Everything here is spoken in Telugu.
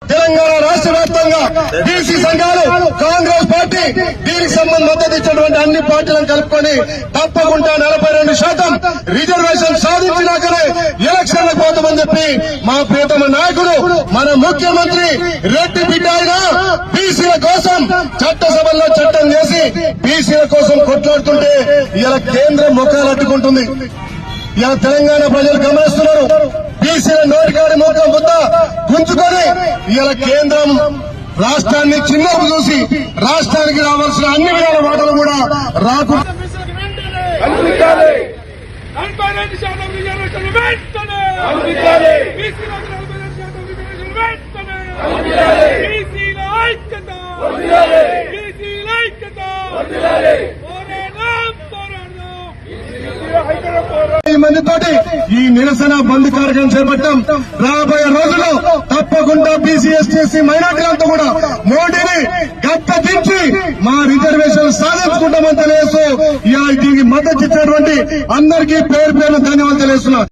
తెలంగాణ రాష్ట్ర వ్యాప్తంగా బీసీ సంఘాలు కాంగ్రెస్ పార్టీ దీనికి సంబంధం మద్దతు ఇచ్చినటువంటి అన్ని పార్టీలను కలుపుకొని తప్పకుండా 42% రిజర్వేషన్ సాధించినాకనే ఎలక్షన్లకు పోతామని చెప్పి మా ప్రియతమ నాయకుడు మన ముఖ్యమంత్రి రెడ్డి బిడ్డ అయినా బీసీల కోసం చట్టసభల్లో చట్టం చేసి బీసీల కోసం కొట్లాడుతుంటే ఇలా కేంద్రం ముఖాలు అడ్డుకుంటుంది. ఇలా తెలంగాణ ప్రజలు గమనిస్తున్నారు. బీసీల నోటికాడి మొత్తం ముద్ద గుంజుకొని ఇలా కేంద్రం రాష్ట్రాన్ని చిన్నపు చూసి రాష్ట్రానికి రావాల్సిన అన్ని విధాల వాటలు కూడా రాకుండా మందితోటి ఈ నిరసన బంద్ కార్యక్రమం చేపట్టాం. రాబోయే రోజుల్లో తప్పకుండా బీసీ ఎస్టీ మైనార్టీలంతా కూడా మోడీని గద్దెదించి మా రిజర్వేషన్ సాధించుకుంటామని తెలియజేస్తూ దీనికి మద్దతు ఇచ్చినటువంటి అందరికీ పేరు పేరున ధన్యవాదాలు తెలియజేస్తున్నా.